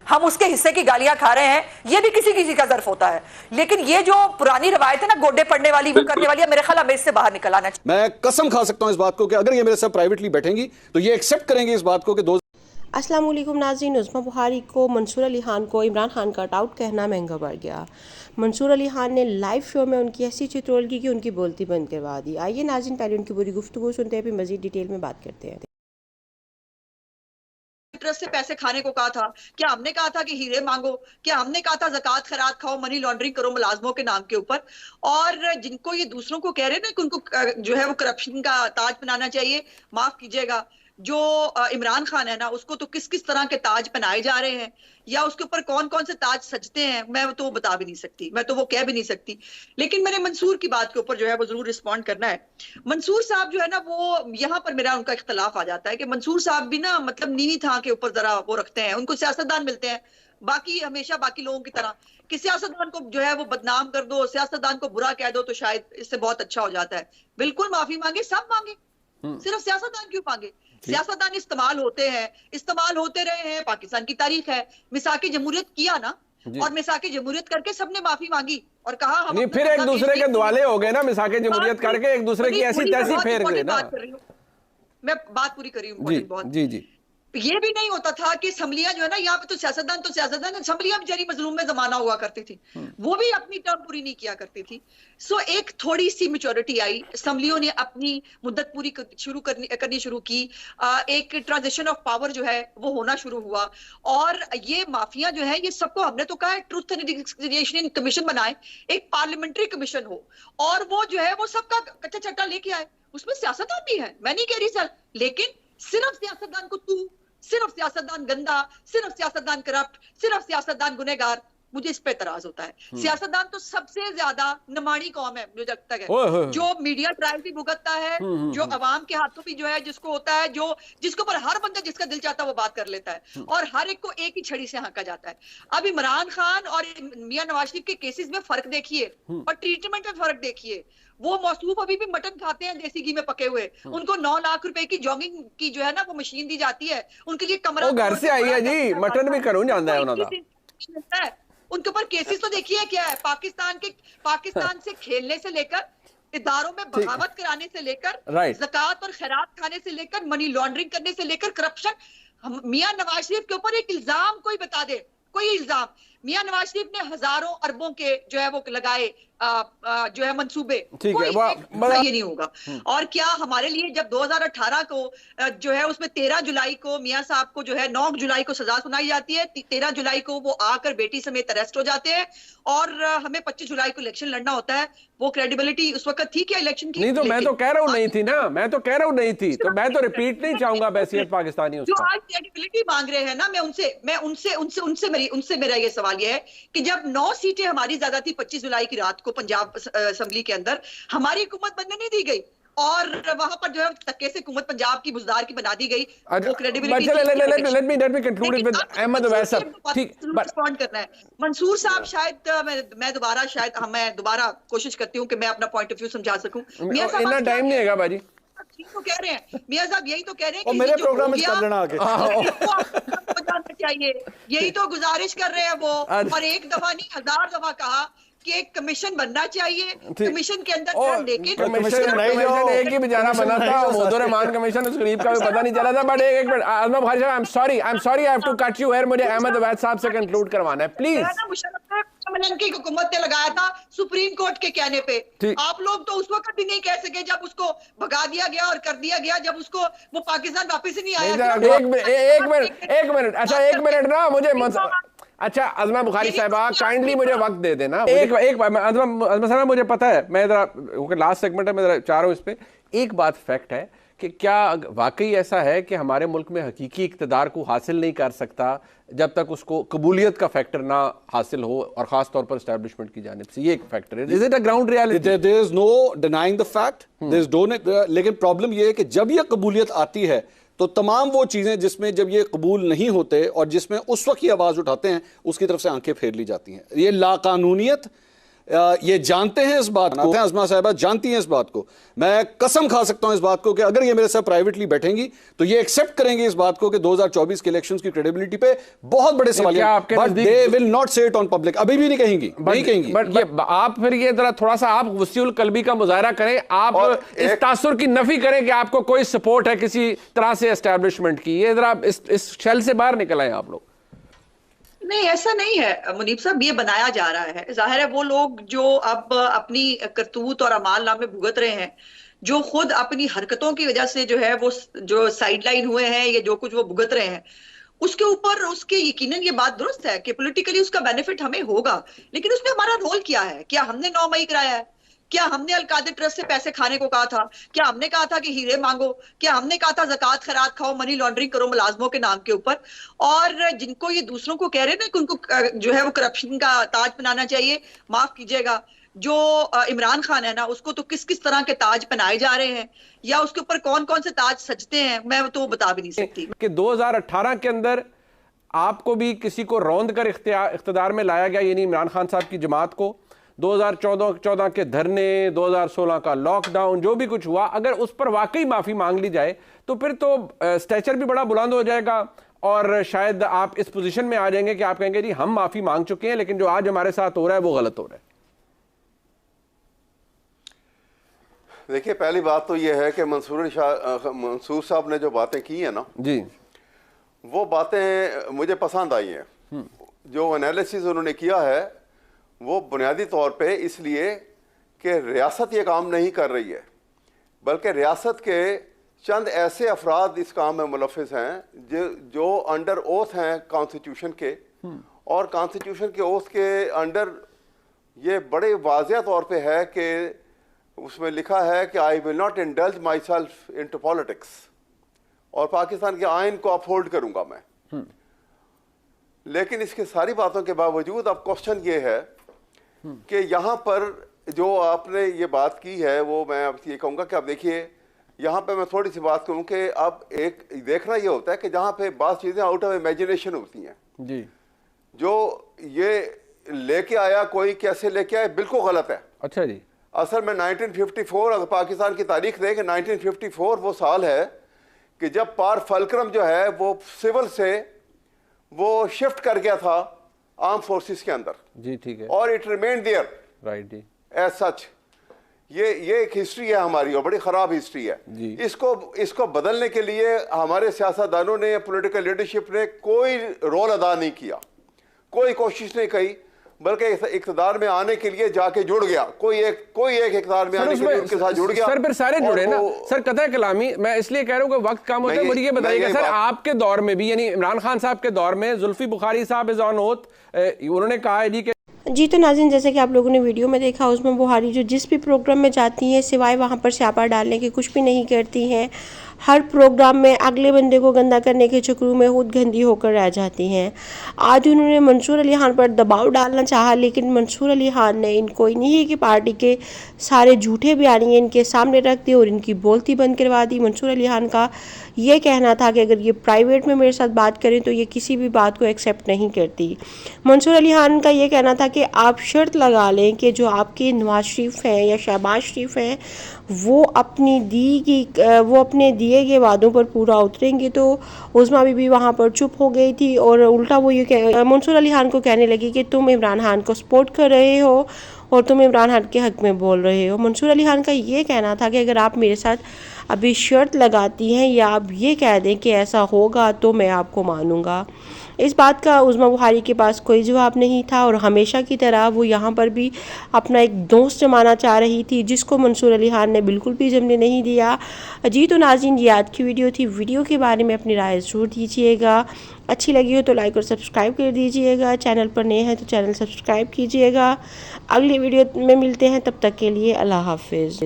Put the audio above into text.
हम उसके हिस्से की गालियां खा रहे हैं, ये भी किसी किसी का ज़र्फ होता है। लेकिन ये जो पुरानी रवायत है ना, गोड्डे पड़ने वाली, वो करने वाली, मेरे ख्याल हमें इससे बाहर निकल आना चाहिए। मैं कसम खा सकता हूं इस बात को कि अगर ये मेरे साथ प्राइवेटली बैठेंगी तो ये एक्सेप्ट करेंगे इस बात को कि दो। अस्सलाम वालेकुम नाज़रीन, उस्मा बुखारी को मंसूर अली खान को इमरान खान का आउट कहना महंगा पड़ गया। मंसूर अली खान ने लाइव शो में उनकी ऐसी चित्रोल की कि उनकी बोलती बंद करवा दी। आइए नाज़रीन, पहले उनकी पूरी गुफ्तगू सुनते हैं, फिर मज़ीद डिटेल में बात करते हैं। ट्रस्ट से पैसे खाने को कहा था? क्या हमने कहा था कि हीरे मांगो? क्या हमने कहा था ज़कात खैरात खाओ, मनी लॉन्ड्रिंग करो मुलाजमों के नाम के ऊपर? और जिनको ये दूसरों को कह रहे हैं ना कि उनको जो है वो करप्शन का ताज बनाना चाहिए, माफ कीजिएगा, जो इमरान खान है ना, उसको तो किस किस तरह के ताज पहनाए जा रहे हैं या उसके ऊपर कौन कौन से ताज सजते हैं, मैं तो बता भी नहीं सकती, मैं तो वो कह भी नहीं सकती। लेकिन मैंने मंसूर की बात के ऊपर जो है वो जरूर रिस्पॉन्ड करना है। मंसूर साहब जो है ना, वो यहाँ पर मेरा उनका इख्तलाफ आ जाता है कि मंसूर साहब भी ना मतलब नीवी था के ऊपर जरा वो रखते हैं, उनको सियासतदान मिलते हैं बाकी हमेशा बाकी लोगों की तरह कि सियासतदान को जो है वो बदनाम कर दो, सियासतदान को बुरा कह दो तो शायद इससे बहुत अच्छा हो जाता है। बिल्कुल माफी मांगे, सब मांगे, सिर्फ सियासतदान क्यों मांगे? सियासतदान इस्तेमाल होते हैं, इस्तेमाल होते रहे हैं, पाकिस्तान की तारीख है। मिसाकी जमहूरियत किया ना, और मिसाकी जमहूरियत करके सबने माफी मांगी और कहा हम नहीं, फिर एक दूसरे के दुआले हो गए ना, मिसाकी जमहूरियत करके एक दूसरे की ऐसी तैसी फेर गए ना। मैं बात पूरी कर रही हूँ। बहुत जी जी, ये भी नहीं होता था कि असम्बलियां जो है ना, यहाँ पे तो सियासतदान असम्बलियां बेचारी मजलूम में जमाना हुआ करती थी, वो भी अपनी टर्म पूरी नहीं किया करती थी। सो एक थोड़ी सी मेच्योरिटी आई, असम्बलियों ने अपनी मुद्दत पूरी करनी शुरू की, एक ट्रांजिशन ऑफ पावर जो है वो होना शुरू हुआ। और ये माफिया जो है, ये सबको हमने तो कहा है ट्रुथ एंड रिकंसिलिएशन कमीशन बनाए, एक पार्लियामेंट्री कमीशन हो, और वो जो है वो सबका कच्चा चट्टा लेके आए। उसमें सियासतदान भी है, मैं नहीं कह रही सर, लेकिन सिर्फ सियासतदान को तू, सिर्फ सियासतदान गंदा, सिर्फ सियासतदान करप्ट, सिर्फ सियासतदान गुनहगार, मुझे इस पे एतराज होता है। सियासतदान तो सबसे ज्यादा नमाणी कौम है मुझे लगता है, जो मीडिया ट्रायल भी भुगतता है, जो अवाम के हाथों भी जो है जिसको होता है, जो जिसके ऊपर हर बंदा जिसका दिल चाहता है वो बात कर लेता है, और हर एक को एक ही छड़ी से हाँका जाता है। अब इमरान खान और मियां नवाज शरीफ के केसेस में फर्क देखिए और ट्रीटमेंट में फर्क देखिए। वो मौसूफ अभी भी मटन खाते हैं देसी घी में पके हुए, उनको 9 लाख रुपए की जॉगिंग की जो है ना वो मशीन दी जाती है, उनके लिए कमरा घर से आई है जी, मटन भी करूं जाता है उन्होंने। उनके ऊपर केसेस तो देखिए क्या है, पाकिस्तान से खेलने से लेकर, इदारों में बगावत कराने से लेकर, ज़कात और खैरात खाने से लेकर, मनी लॉन्ड्रिंग करने से लेकर, करप्शन। मियां नवाज शरीफ के ऊपर एक इल्जाम कोई बता दे, कोई इल्जाम। मियां नवाज शरीफ ने हजारों अरबों के जो है वो लगाए जो है मंसूबे, कोई ये नहीं होगा। और क्या हमारे लिए जब 2018 को जो है उसमें 13 जुलाई को मियां साहब को जो है 9 जुलाई को सजा सुनाई जाती है, 13 जुलाई को वो आकर बेटी समेत अरेस्ट हो जाते हैं, और हमें 25 जुलाई को इलेक्शन लड़ना होता है। वो क्रेडिबिलिटी उस वक्त थी क्या इलेक्शन की? नहीं, तो मैं तो कह रहा हूँ नहीं थी ना, मैं तो कह रहा हूँ नहीं थी, तो मैं तो रिपीट नहीं चाहूंगा बैसियत पाकिस्तानी जो आज क्रेडिबिलिटी मांग रहे हैं ना, उनसे मेरा ये सवाल ये है कि जब 9 सीटें हमारी ज्यादा थी 25 जुलाई की रात को पंजाब असेंबली के अंदर, हमारी हुकूमत बनने नहीं दी गई और वहां पर जो है धक्के से हुकूमत पंजाब की बुजदार की बना दी गई। वो credibility let me conclude with Ahmad Awais साहब, ठीक, रिस्पॉन्ड करना है। मंसूर साहब शायद मैं दोबारा कोशिश करती हूँ कि मैं अपना पॉइंट ऑफ व्यू समझा सकूं। मियां साहब इतना टाइम नहीं है बाजी, तो कह रहे हैं मियां साहब, यही तो कह रहे हैं कि मेरे प्रोग्राम में कर लेना आगे चाहिए, यही तो गुजारिश कर रहे हैं वो। और एक दफा नहीं 1000 दफा कहा कि एक कमीशन बनना चाहिए, कमीशन के अंदर लेकिन कमीशन एक ही बेचारा बना था, मोहतरम रहमान कमीशन, उस गरीब का भी पता नहीं चला था। बट एक मिनट आज़मा बुखारी साहब, I am sorry I have to cut you here, मुझे अहमद अवैस साहब से कंक्लूड करवाना है प्लीज। की हुकूमत ने लगाया था सुप्रीम कोर्ट के कहने पे, आप लोग तो उस वक्त भी नहीं कह सके जब उसको भगा दिया गया और कर दिया गया, जब उसको वो पाकिस्तान वापस ही नहीं आया। एक मिनट, अच्छा एक मिनट ना, मुझे अच्छा अज़मा बुखारी साहबा काइंडली मुझे वक्त दे देना। अज़मा साहब मुझे पता है, मैं जरा लास्ट सेगमेंट है, मैं जरा चाह रहा हूँ इस पे। एक बात फैक्ट है कि क्या वाकई ऐसा है कि हमारे मुल्क में हकीकी इक़्तिदार को हासिल नहीं कर सकता जब तक उसको कबूलियत का फैक्टर ना हासिल हो, और खास तौर पर एस्टैब्लिशमेंट की जानिब से? ये एक फैक्टर है। Is it a ground reality? There is no denying the fact, लेकिन प्रॉब्लम ये है कि जब ये कबूलियत आती है तो तमाम वो चीजें जिसमें जब ये कबूल नहीं होते और जिसमें उस वक्त ही आवाज उठाते हैं, उसकी तरफ से आंखें फेर ली जाती हैं। ये लाकानूनियत ये जानते हैं इस बात को, अज़मा साहिबा जानती हैं इस बात को, मैं कसम खा सकता हूं इस बात को कि अगर ये मेरे साथ प्राइवेटली बैठेंगी तो ये एक्सेप्ट करेंगे इस बात को कि 2024 के इलेक्शंस की क्रेडिबिलिटी पे बहुत बड़े सवाल हैं, बट दे विल नॉट से इट ऑन पब्लिक, अभी भी नहीं कहेंगी, नहीं कहेंगी। बट ये आप फिर ये जरा थोड़ा सा आप वसीउल कल्बी का मुजाहरा करें, आप इस तासुर की नफी करें कि आपको कोई सपोर्ट है किसी तरह से एस्टैब्लिशमेंट की, ये जरा इस शेल से बाहर निकल आए आप लोग। नहीं, ऐसा नहीं है मुनीब साहब, ये बनाया जा रहा है। जाहिर है वो लोग जो अब अपनी करतूत और अमाल नामे भुगत रहे हैं, जो खुद अपनी हरकतों की वजह से जो है वो जो साइडलाइन हुए हैं, ये जो कुछ वो भुगत रहे हैं, उसके ऊपर उसके यकीनन ये बात दुरुस्त है कि पॉलिटिकली उसका बेनिफिट हमें होगा, लेकिन उसमें हमारा रोल क्या है? क्या हमने 9 मई कराया है? क्या हमने अलकादिर ट्रस्ट से पैसे खाने को कहा था? क्या हमने कहा था कि हीरे मांगो? क्या हमने कहा था ज़कात खैरात खाओ, मनी लॉन्ड्रिंग करो मुलाजमों के नाम के ऊपर? और जिनको ये दूसरों को कह रहे हैं ना कि उनको जो है वो करप्शन का ताज बनाना चाहिए, माफ कीजिएगा, जो इमरान खान है ना, उसको तो किस किस तरह के ताज पहनाए जा रहे हैं या उसके ऊपर कौन कौन से ताज सजते हैं, मैं तो बता भी नहीं सकती। कि 2018 के अंदर आपको भी किसी को रौंद कर इख्तियार में लाया गया, यानी इमरान खान साहब की जमात को, 2014 के धरने, 2016 का लॉकडाउन, जो भी कुछ हुआ, अगर उस पर वाकई माफ़ी मांग ली जाए तो फिर तो स्टेचर भी बड़ा बुलंद हो जाएगा और शायद आप इस पोजीशन में आ जाएंगे कि आप कहेंगे जी हम माफ़ी मांग चुके हैं, लेकिन जो आज हमारे साथ हो रहा है वो गलत हो रहा है। देखिए, पहली बात तो ये है कि मंसूर साहब ने जो बातें की हैं ना जी, वो बातें मुझे पसंद आई हैं। जो एनालिसिस उन्होंने किया है वो बुनियादी तौर पे इसलिए कि रियासत ये काम नहीं कर रही है, बल्कि रियासत के चंद ऐसे अफराद इस काम में मुलविस हैं जो अंडर ओथ हैं कॉन्स्टिट्यूशन के, और कॉन्स्टिट्यूशन के ओथ के अंडर ये बड़े वाज़ेह तौर पे है कि उसमें लिखा है कि I will not indulge my self into politics, और पाकिस्तान के आइन को अपहोल्ड करूंगा मैं। लेकिन इसके सारी बातों के बावजूद अब क्वेश्चन ये है कि यहाँ पर जो आपने ये बात की है, वो मैं अब ये कहूँगा कि अब देखिए, यहाँ पे मैं थोड़ी सी बात करूँ कि अब एक देखना ये होता है कि जहाँ पे बात चीज़ें आउट ऑफ इमेजिनेशन होती हैं जी, जो ये लेके आया कोई कैसे लेके आया बिल्कुल गलत है। अच्छा जी, असल में 1954 अगर पाकिस्तान की तारीख देखें, 1954 वो साल है कि जब पार फलक्रम जो है वो सिविल से वो शिफ्ट कर गया था आर्म फोर्सेस के अंदर जी, ठीक है, और इट रिमेन देयर राइट जी, एज सच। ये एक हिस्ट्री है हमारी और बड़ी ख़राब हिस्ट्री है जी। इसको बदलने के लिए हमारे सियासतदानों ने, पॉलिटिकल लीडरशिप ने कोई रोल अदा नहीं किया, कोई कोशिश नहीं की, बल्कि इक़्तिदार में आने के लिए जाके जुड़ गया, कोई एक इक़्तिदार में आने के लिए उनके साथ जुड़ गया। सर फिर सारे जुड़े ना सर, कतई कलामी, मैं इसलिए कह रहा हूँ कि वक्त कम होता है। मुझे ये बताइएगा सर, आपके दौर में भी, यानी इमरान खान साहब के दौर में जुल्फी बुखारी साहब इज ऑन ओथ, उन्होंने कहा है जी कि जी। तो नाज़रीन, जैसे कि आप लोगों ने वीडियो में देखा, उज़्मा बुहारी जो जिस भी प्रोग्राम में जाती हैं सिवाय वहाँ पर स्यापा डालने के कुछ भी नहीं करती हैं। हर प्रोग्राम में अगले बंदे को गंदा करने के चक्करों में खुद गंदी होकर रह जाती हैं। आज उन्होंने मंसूर अली खान पर दबाव डालना चाहा, लेकिन मंसूर अली खान ने इनको इन्हीं की पार्टी के सारे झूठे बयानिए इनके सामने रख दिए और इनकी बोलती बंद करवा दी। मंसूर अली खान का ये कहना था कि अगर ये प्राइवेट में मेरे साथ बात करें तो ये किसी भी बात को एक्सेप्ट नहीं करती। मंसूर अली खान का ये कहना था कि आप शर्त लगा लें कि जो आपके नवाज शरीफ हैं या शहबाज शरीफ हैं वो अपने दिए गए वादों पर पूरा उतरेंगे। तो उज़्मा बीबी वहाँ पर चुप हो गई थी और उल्टा वो ये मंसूर अली खान को कहने लगी कि तुम इमरान खान को सपोर्ट कर रहे हो और तुम इमरान खान के हक़ में बोल रहे हो। मंसूर अली खान का ये कहना था कि अगर आप मेरे साथ अभी शर्त लगाती हैं या आप ये कह दें कि ऐसा होगा तो मैं आपको मानूंगा। इस बात का उज़्मा बुहारी के पास कोई जवाब नहीं था और हमेशा की तरह वो यहाँ पर भी अपना एक दोस्त जमाना चाह रही थी, जिसको मंसूर अली खान ने बिल्कुल भी जमने नहीं दिया। जी तो नाज़रीन, ये आज की वीडियो थी। वीडियो के बारे में अपनी राय ज़रूर दीजिएगा, अच्छी लगी हो तो लाइक और सब्सक्राइब कर दीजिएगा, चैनल पर नए हैं तो चैनल सब्सक्राइब कीजिएगा। अगली वीडियो में मिलते हैं, तब तक के लिए अल्लाह हाफिज़।